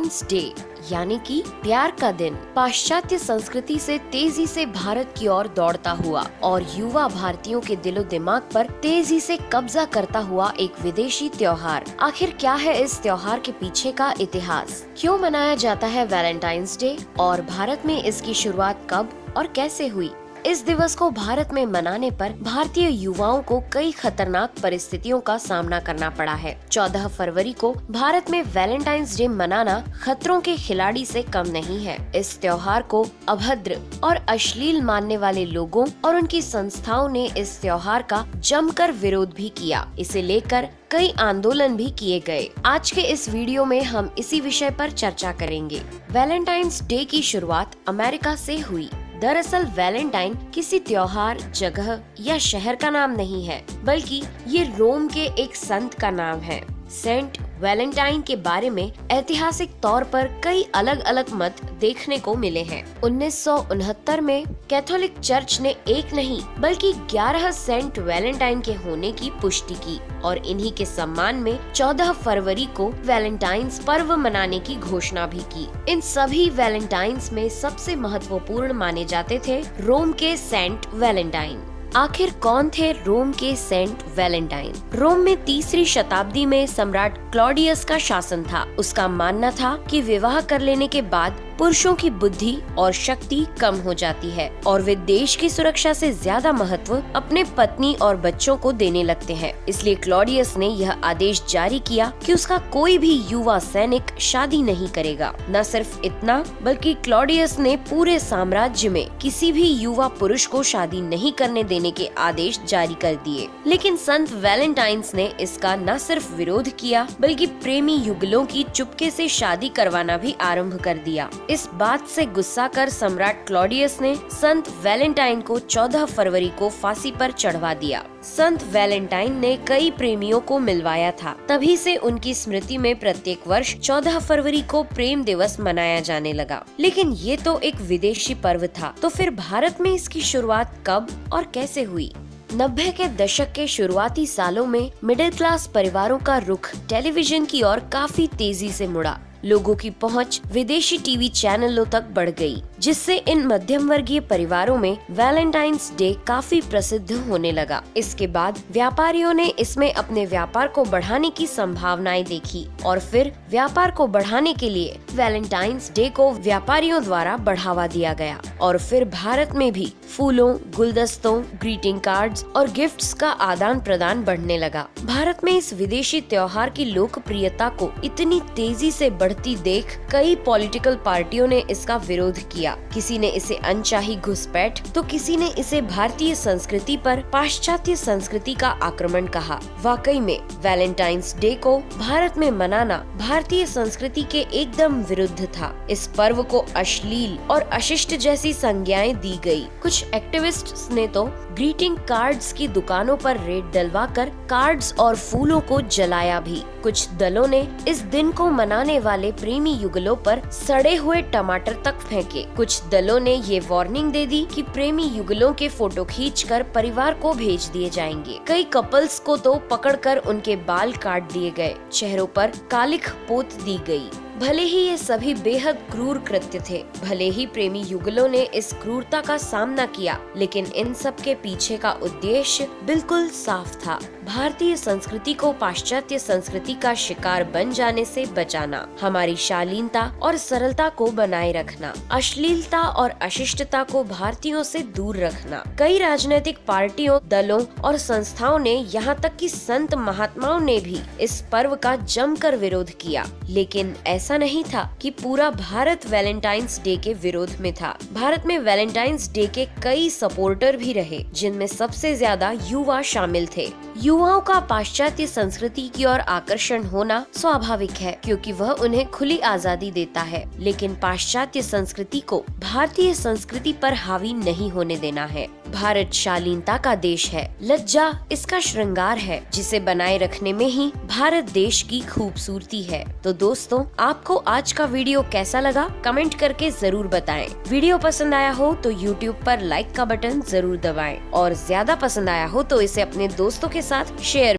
Valentine's day यानी कि प्यार का दिन पाश्चात्य संस्कृति से तेजी से भारत की ओर दौड़ता हुआ और युवा भारतीयों के दिलो दिमाग पर तेजी से कब्जा करता हुआ एक विदेशी त्योहार। आखिर क्या है इस त्योहार के पीछे का इतिहास? क्यों मनाया जाता है वैलेंटाइंस डे और भारत में इसकी शुरुआत कब और कैसे हुई? इस दिवस को भारत में मनाने पर भारतीय युवाओं को कई खतरनाक परिस्थितियों का सामना करना पड़ा है। 14 फरवरी को भारत में वैलेंटाइंस डे मनाना खतरों के खिलाड़ी से कम नहीं है। इस त्योहार को अभद्र और अश्लील मानने वाले लोगों और उनकी संस्थाओं ने इस त्योहार का जमकर विरोध भी किया। इसे लेकर कई आंदोलन भी किए गए। आज के इस वीडियो में हम इसी विषय पर चर्चा करेंगे। वैलेंटाइंस डे की शुरुआत अमेरिका से हुई। दरअसल वैलेंटाइन किसी त्योहार, जगह या शहर का नाम नहीं है, बल्कि ये रोम के एक संत का नाम है। सेंट वैलेंटाइन के बारे में ऐतिहासिक तौर पर कई अलग अलग मत देखने को मिले हैं। 1969 में कैथोलिक चर्च ने एक नहीं बल्कि 11 सेंट वैलेंटाइन के होने की पुष्टि की और इन्हीं के सम्मान में 14 फरवरी को वैलेंटाइंस पर्व मनाने की घोषणा भी की। इन सभी वैलेंटाइंस में सबसे महत्वपूर्ण माने जाते थे रोम के सेंट वैलेंटाइन। आखिर कौन थे रोम के सेंट वैलेंटाइन? रोम में 3री शताब्दी में सम्राट क्लॉडियस का शासन था। उसका मानना था कि विवाह कर लेने के बाद पुरुषों की बुद्धि और शक्ति कम हो जाती है और वे देश की सुरक्षा से ज्यादा महत्व अपने पत्नी और बच्चों को देने लगते हैं। इसलिए क्लॉडियस ने यह आदेश जारी किया कि उसका कोई भी युवा सैनिक शादी नहीं करेगा। न सिर्फ इतना, बल्कि क्लॉडियस ने पूरे साम्राज्य में किसी भी युवा पुरुष को शादी नहीं करने देने के आदेश जारी कर दिए। लेकिन संत वैलेंटाइंस ने इसका न सिर्फ विरोध किया, बल्कि प्रेमी युगलों की चुपके से शादी करवाना भी आरंभ कर दिया। इस बात से गुस्सा कर सम्राट क्लॉडियस ने संत वैलेंटाइन को 14 फरवरी को फांसी पर चढ़वा दिया। संत वैलेंटाइन ने कई प्रेमियों को मिलवाया था। तभी से उनकी स्मृति में प्रत्येक वर्ष 14 फरवरी को प्रेम दिवस मनाया जाने लगा। लेकिन ये तो एक विदेशी पर्व था, तो फिर भारत में इसकी शुरुआत कब और कैसे हुई? 90 के दशक के शुरुआती सालों में मिडिल क्लास परिवारों का रुख टेलीविजन की ओर काफी तेजी से मुड़ा। लोगों की पहुंच विदेशी टीवी चैनलों तक बढ़ गई, जिससे इन मध्यम वर्गीय परिवारों में वैलेंटाइंस डे काफी प्रसिद्ध होने लगा। इसके बाद व्यापारियों ने इसमें अपने व्यापार को बढ़ाने की संभावनाएं देखी और फिर व्यापार को बढ़ाने के लिए वैलेंटाइंस डे को व्यापारियों द्वारा बढ़ावा दिया गया और फिर भारत में भी फूलों, गुलदस्तों, ग्रीटिंग कार्ड्स और गिफ्ट्स का आदान प्रदान बढ़ने लगा। भारत में इस विदेशी त्योहार की लोकप्रियता को इतनी तेजी से बढ़ती देख कई पॉलिटिकल पार्टियों ने इसका विरोध किया। किसी ने इसे अनचाही घुसपैठ तो किसी ने इसे भारतीय संस्कृति पर पाश्चात्य संस्कृति का आक्रमण कहा। वाकई में वैलेंटाइंस डे को भारत में मनाना भारतीय संस्कृति के एकदम विरुद्ध था। इस पर्व को अश्लील और अशिष्ट जैसी संज्ञाएं दी गई। कुछ एक्टिविस्ट्स ने तो ग्रीटिंग कार्ड्स की दुकानों पर रेड डलवाकर कार्ड्स और फूलों को जलाया भी। कुछ दलों ने इस दिन को मनाने वाले प्रेमी युगलों पर सड़े हुए टमाटर तक फेंके। कुछ दलों ने ये वार्निंग दे दी कि प्रेमी युगलों के फोटो खींचकर परिवार को भेज दिए जाएंगे। कई कपल्स को तो पकड़कर उनके बाल काट दिए गए, चेहरों पर कालिख पोत दी गई। भले ही ये सभी बेहद क्रूर कृत्य थे, भले ही प्रेमी युगलों ने इस क्रूरता का सामना किया, लेकिन इन सब के पीछे का उद्देश्य बिल्कुल साफ था। भारतीय संस्कृति को पाश्चात्य संस्कृति का शिकार बन जाने से बचाना, हमारी शालीनता और सरलता को बनाए रखना, अश्लीलता और अशिष्टता को भारतीयों से दूर रखना। कई राजनीतिक पार्टियों, दलों और संस्थाओं ने, यहाँ तक कि संत महात्माओं ने भी इस पर्व का जमकर विरोध किया। लेकिन ऐसा नहीं था कि पूरा भारत वैलेंटाइंस डे के विरोध में था। भारत में वैलेंटाइंस डे के कई सपोर्टर भी रहे, जिनमें सबसे ज्यादा युवा शामिल थे। युवाओं का पाश्चात्य संस्कृति की ओर आकर्षण होना स्वाभाविक है, क्योंकि वह उन्हें खुली आजादी देता है। लेकिन पाश्चात्य संस्कृति को भारतीय संस्कृति पर हावी नहीं होने देना है। भारत शालीनता का देश है, लज्जा इसका श्रृंगार है, जिसे बनाए रखने में ही भारत देश की खूबसूरती है। तो दोस्तों, आपको आज का वीडियो कैसा लगा कमेंट करके जरूर बताएं। वीडियो पसंद आया हो तो YouTube पर लाइक का बटन जरूर दबाएं और ज्यादा पसंद आया हो तो इसे अपने दोस्तों के साथ शेयर